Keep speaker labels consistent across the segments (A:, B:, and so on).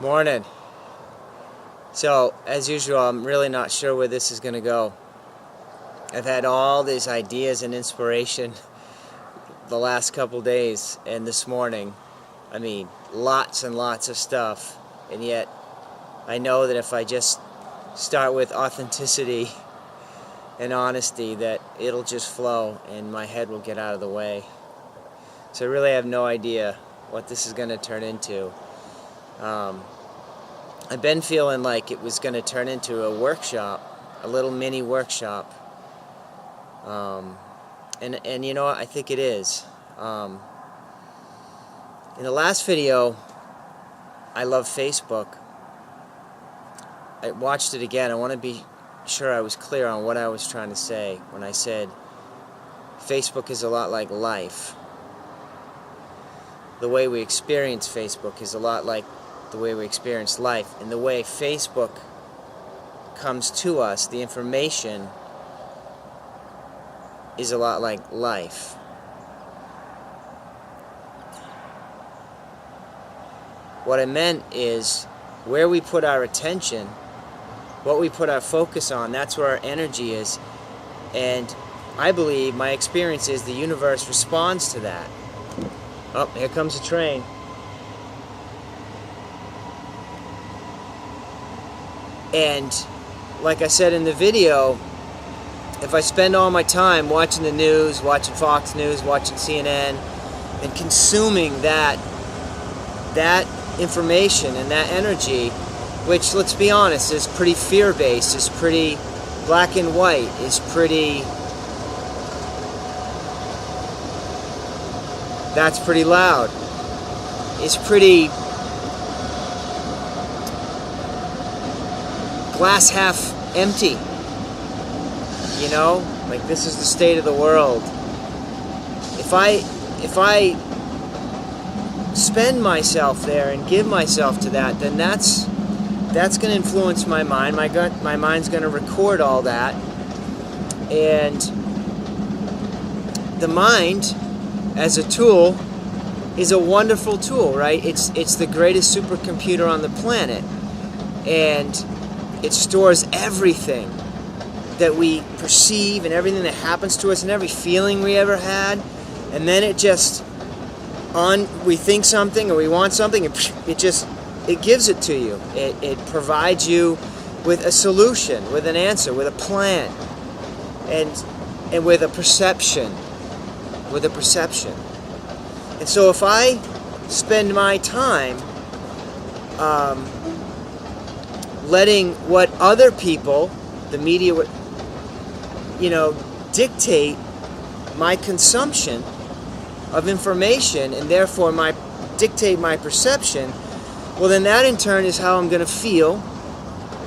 A: Morning. So, as usual, I'm really not sure where this is going to go. I've had all these ideas and inspiration the last couple days, and this morning, lots and lots of stuff, and yet I know that if I just start with authenticity and honesty, that it'll just flow and my head will get out of the way. So I really have no idea what this is going to turn into. I've been feeling like it was going to turn into a workshop, a little mini workshop, and you know what, I think it is. In the last video, I love Facebook. I watched it again. I want to be sure I was clear on what I was trying to say when I said Facebook is a lot like life. The way we experience Facebook is a lot like the way we experience life, and the way Facebook comes to us, the information, is a lot like life. What I meant is where we put our attention, what we put our focus on, that's where our energy is. And I believe, my experience is, the universe responds to that. Oh, here comes a train. And like I said in the video, if I spend all my time watching the news, watching Fox News, watching CNN, and consuming that information and that energy, which, let's be honest, is pretty fear-based, is pretty black and white, is pretty... That's pretty loud. It's pretty... glass half empty. You know? Like, this is the state of the world. If I spend myself there and give myself to that, then that's going to influence my mind. My mind's going to record all that. And the mind, as a tool, is a wonderful tool, right? It's the greatest supercomputer on the planet. And it stores everything that we perceive and everything that happens to us and every feeling we ever had. And then it just, we think something or we want something, and it gives it to you. It provides you with a solution, with an answer, with a plan, and with a perception. And so if I spend my time letting what other people, the media, dictate my consumption of information, and therefore dictate my perception, well, then that in turn is how I'm going to feel.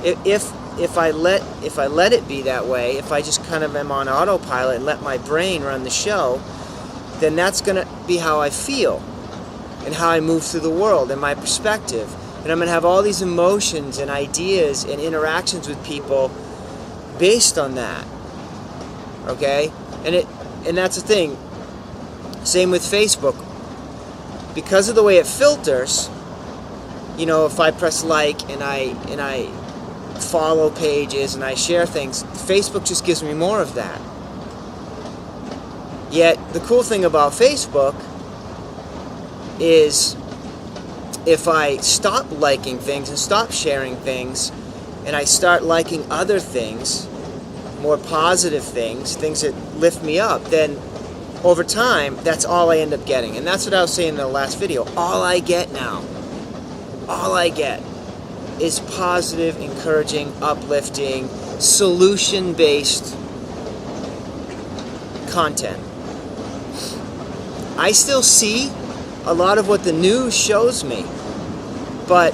A: If I let it be that way, if I just kind of am on autopilot and let my brain run the show, then that's going to be how I feel and how I move through the world and my perspective. And I'm going to have all these emotions and ideas and interactions with people based on that. Okay? And that's the thing. Same with Facebook. Because of the way it filters, if I press like and I follow pages and I share things, Facebook just gives me more of that. Yet the cool thing about Facebook is, if I stop liking things and stop sharing things, and I start liking other things, more positive things that lift me up, then over time, that's all I end up getting. And that's what I was saying in the last video. All I get now, is positive, encouraging, uplifting, solution-based content. I still see a lot of what the news shows me, but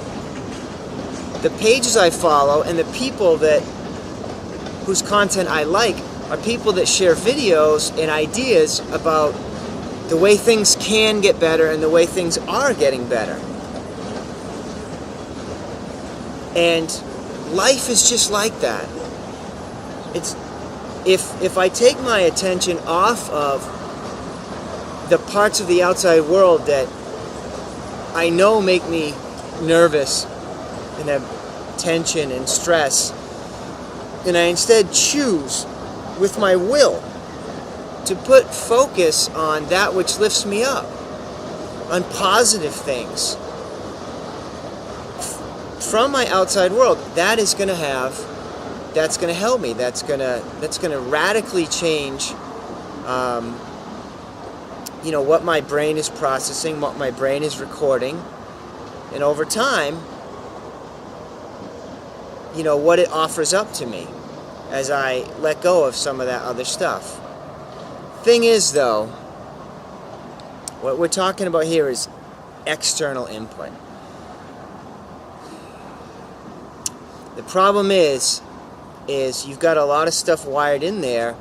A: the pages I follow and the people whose content I like are people that share videos and ideas about the way things can get better and the way things are getting better. And life is just like that. If I take my attention off of the parts of the outside world that I know make me nervous and have tension and stress, and I instead choose with my will to put focus on that which lifts me up, on positive things from my outside world, that's going to help me. That's going to radically change what my brain is processing, what my brain is recording, and over time, what it offers up to me as I let go of some of that other stuff. Thing is, though, what we're talking about here is external input. The problem is you've got a lot of stuff wired in there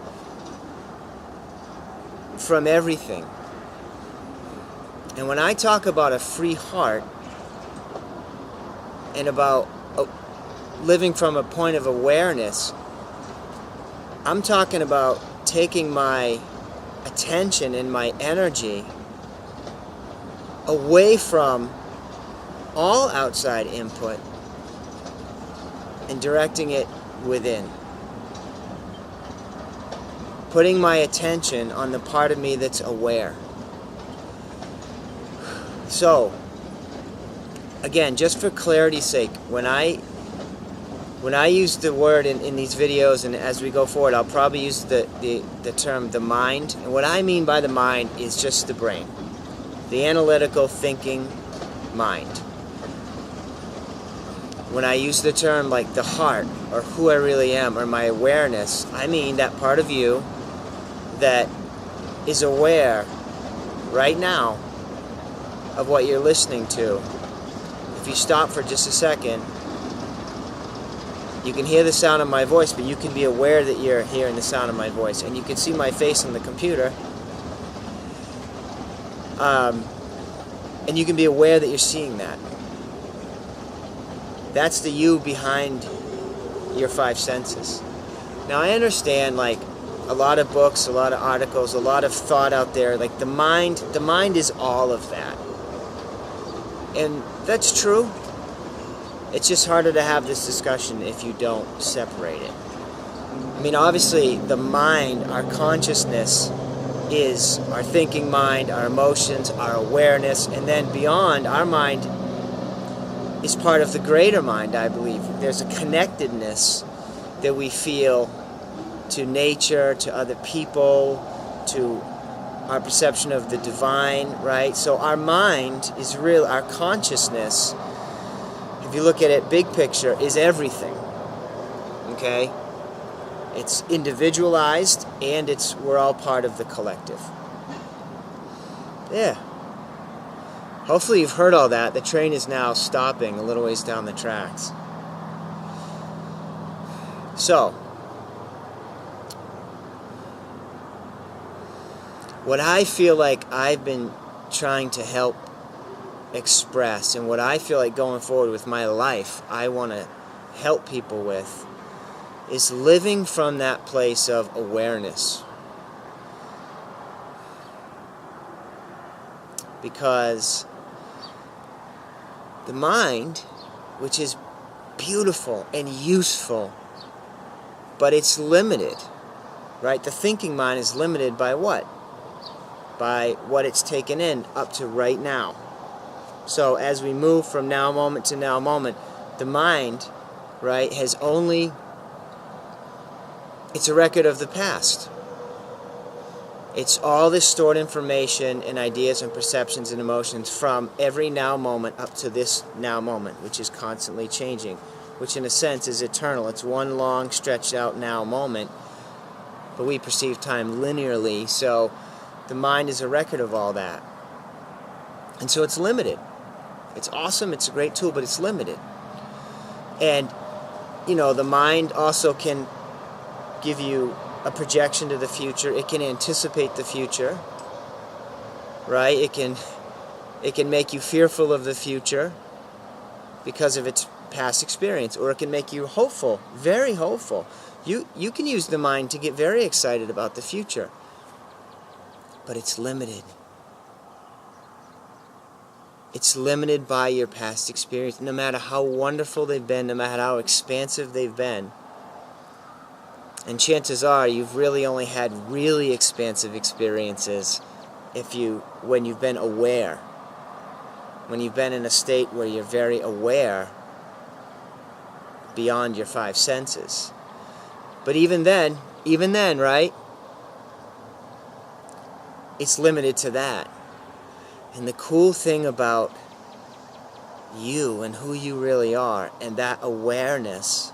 A: from everything. And when I talk about a free heart and about living from a point of awareness, I'm talking about taking my attention and my energy away from all outside input and directing it within. Putting my attention on the part of me that's aware. So, again, just for clarity's sake, when I use the word in these videos, and as we go forward, I'll probably use the term the mind. And what I mean by the mind is just the brain. The analytical, thinking mind. When I use the term like the heart, or who I really am, or my awareness, I mean that part of you that is aware right now of what you're listening to. If you stop for just a second, you can hear the sound of my voice, but you can be aware that you're hearing the sound of my voice. And you can see my face on the computer. And you can be aware that you're seeing that. That's the you behind your five senses. Now, I understand, like, a lot of books, a lot of articles, a lot of thought out there, like the mind is all of that. And that's true. It's just harder to have this discussion if you don't separate it. I mean, obviously, the mind, our consciousness, is our thinking mind, our emotions, our awareness, and then beyond, our mind is part of the greater mind, I believe. There's a connectedness that we feel to nature, to other people, to our perception of the divine, right? So our mind is real, our consciousness, if you look at it big picture, is everything, okay? It's individualized, and we're all part of the collective. Yeah. Hopefully you've heard all that. The train is now stopping a little ways down the tracks. So, what I feel like I've been trying to help express, and what I feel like going forward with my life, I want to help people with, is living from that place of awareness. Because the mind, which is beautiful and useful, but it's limited, right? The thinking mind is limited by what? By what it's taken in up to right now. So as we move from now moment to now moment, the mind, right, has only, it's a record of the past. It's all this stored information and ideas and perceptions and emotions from every now moment up to this now moment, which is constantly changing, which in a sense is eternal. It's one long stretched out now moment, but we perceive time linearly, so the mind is a record of all that. And so it's limited. It's awesome, it's a great tool, but it's limited. And, the mind also can give you a projection to the future. It can anticipate the future, right? It can make you fearful of the future because of its past experience, or it can make you hopeful, very hopeful. You can use the mind to get very excited about the future, but it's limited. It's limited by your past experience. No matter how wonderful they've been, no matter how expansive they've been, and chances are you've really only had really expansive experiences when you've been aware, when you've been in a state where you're very aware beyond your five senses. But even then, right, it's limited to that. And the cool thing about you and who you really are and that awareness,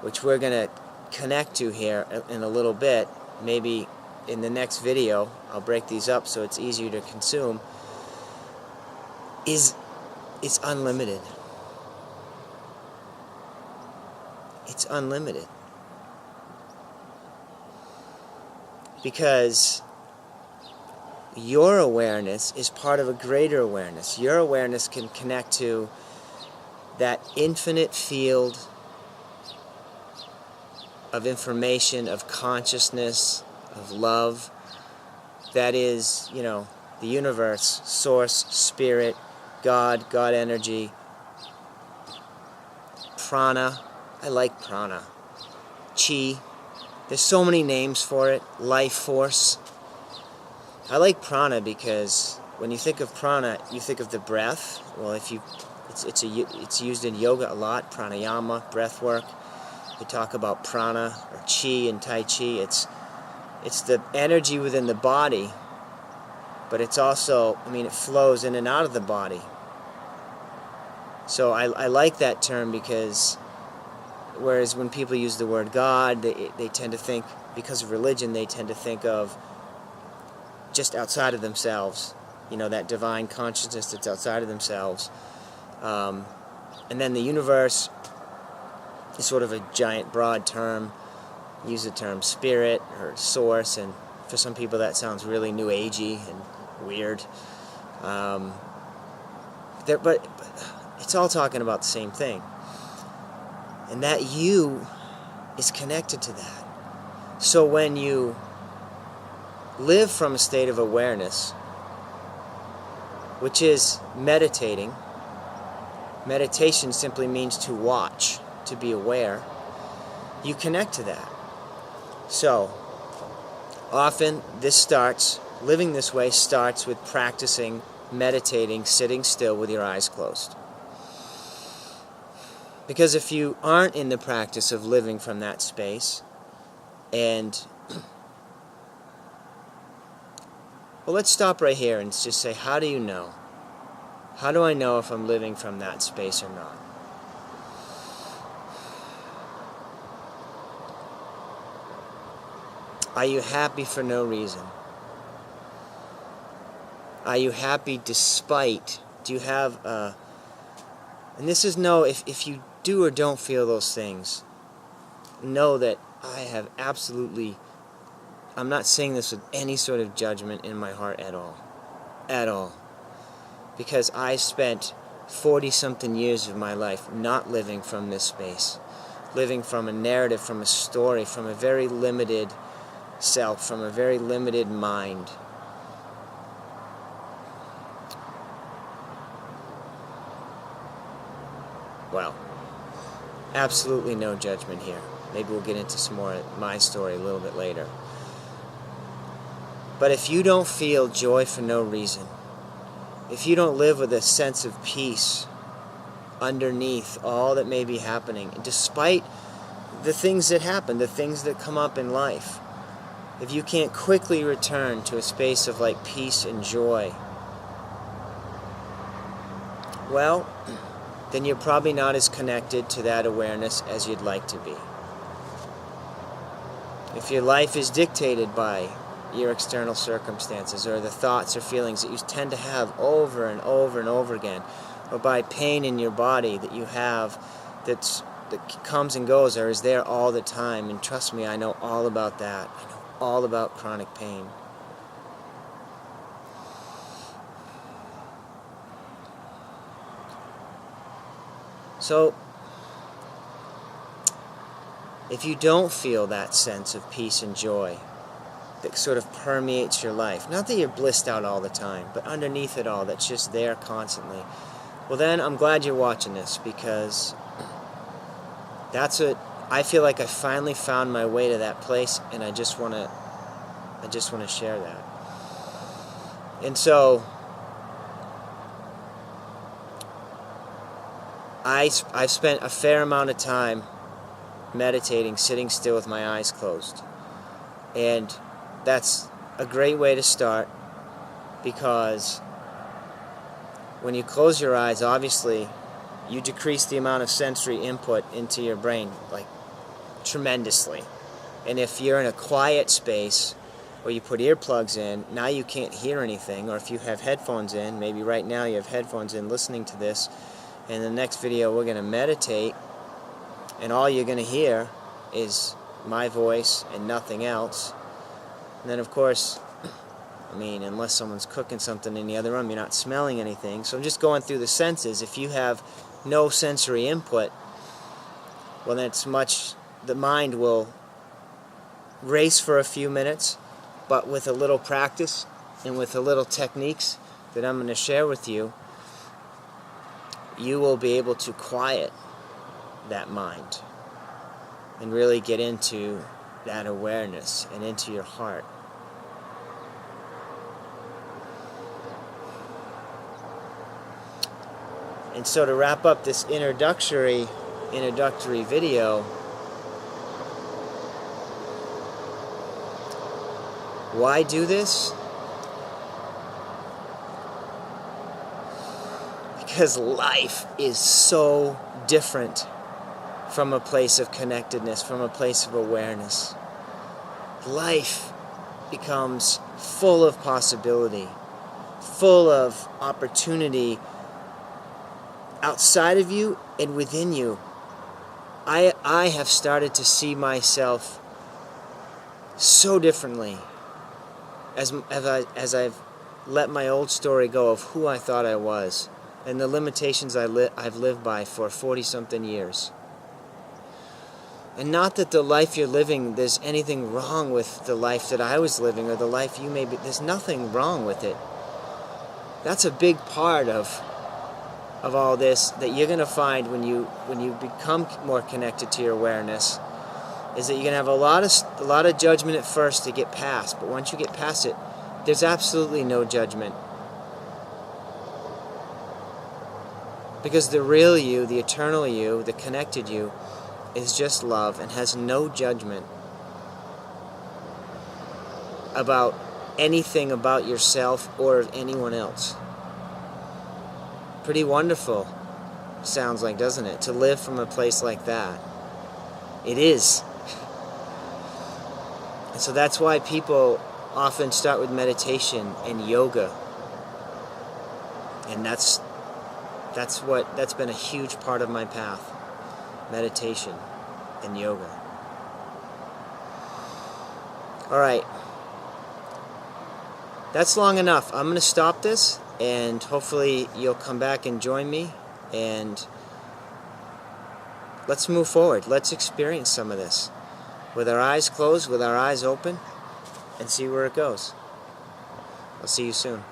A: which we're going to connect to here in a little bit, maybe in the next video, I'll break these up so it's easier to consume, it's unlimited. It's unlimited. Because your awareness is part of a greater awareness. Your awareness can connect to that infinite field of information, of consciousness, of love, that is, the universe, source, spirit, God energy, prana. I like prana. Chi. There's so many names for it. Life force. I like prana because when you think of prana, you think of the breath. Well, it's used in yoga a lot. Pranayama, breath work. We talk about prana or chi and tai chi. It's the energy within the body, but it's also, it flows in and out of the body. So I like that term because whereas when people use the word God, they tend to think, because of religion, they tend to think of just outside of themselves, that divine consciousness that's outside of themselves. And then the universe is sort of a giant broad term. Use the term spirit or source, and for some people that sounds really new agey and weird. But it's all talking about the same thing. And that you is connected to that. So when you live from a state of awareness, which is meditating, meditation simply means to watch, to be aware, you connect to that. So often living this way starts with practicing meditating, sitting still with your eyes closed. Because if you aren't in the practice of living from that space, and well, let's stop right here and just say, how do you know? How do I know if I'm living from that space or not? Are you happy for no reason? Are you happy despite? Do you have and this is if you do or don't feel those things, know that I have absolutely, I'm not saying this with any sort of judgment in my heart at all. At all. Because I spent 40-something years of my life not living from this space. Living from a narrative, from a story, from a very limited self, from a very limited mind. Well, absolutely no judgment here. Maybe we'll get into some more of my story a little bit later. But if you don't feel joy for no reason, if you don't live with a sense of peace underneath all that may be happening, despite the things that happen, the things that come up in life, if you can't quickly return to a space of peace and joy, well, then you're probably not as connected to that awareness as you'd like to be. If your life is dictated by your external circumstances or the thoughts or feelings that you tend to have over and over and over again, or by pain in your body that you have that comes and goes or is there all the time, and trust me, I know all about that. I know all about chronic pain. So, if you don't feel that sense of peace and joy, that sort of permeates your life. Not that you're blissed out all the time, but underneath it all, that's just there constantly. Well, then I'm glad you're watching this, because that's what I feel like. I finally found my way to that place, and I just want to share that. And so I've spent a fair amount of time meditating, sitting still with my eyes closed. And that's a great way to start, because when you close your eyes, obviously, you decrease the amount of sensory input into your brain, like, tremendously. And if you're in a quiet space, or you put earplugs in, now you can't hear anything. Or if you have headphones in, maybe right now you have headphones in listening to this, in the next video we're going to meditate, and all you're going to hear is my voice and nothing else. And then, of course, I mean, unless someone's cooking something in the other room, you're not smelling anything. So I'm just going through the senses. If you have no sensory input, well, then the mind will race for a few minutes, but with a little practice and with a little techniques that I'm going to share with you, you will be able to quiet that mind and really get into that awareness and into your heart. And so, to wrap up this introductory video, why do this? Because life is so different from a place of connectedness, from a place of awareness. Life becomes full of possibility, full of opportunity outside of you and within you. I have started to see myself so differently as I've let my old story go of who I thought I was and the limitations I've lived by for 40-something years. And not that the life you're living, there's anything wrong with the life that I was living or the life you may be. There's nothing wrong with it. That's a big part of all this that you're going to find when you become more connected to your awareness, is that you're going to have a lot of judgment at first to get past, but once you get past it, there's absolutely no judgment. Because the real you, the eternal you, the connected you, is just love and has no judgment about anything about yourself or anyone else. Pretty wonderful, sounds like, doesn't it? To live from a place like that. It is. And so that's why people often start with meditation and yoga. And that's been a huge part of my path. Meditation and yoga. Alright. That's long enough. I'm going to stop this, and hopefully you'll come back and join me, and let's move forward. Let's experience some of this with our eyes closed, with our eyes open, and see where it goes. I'll see you soon.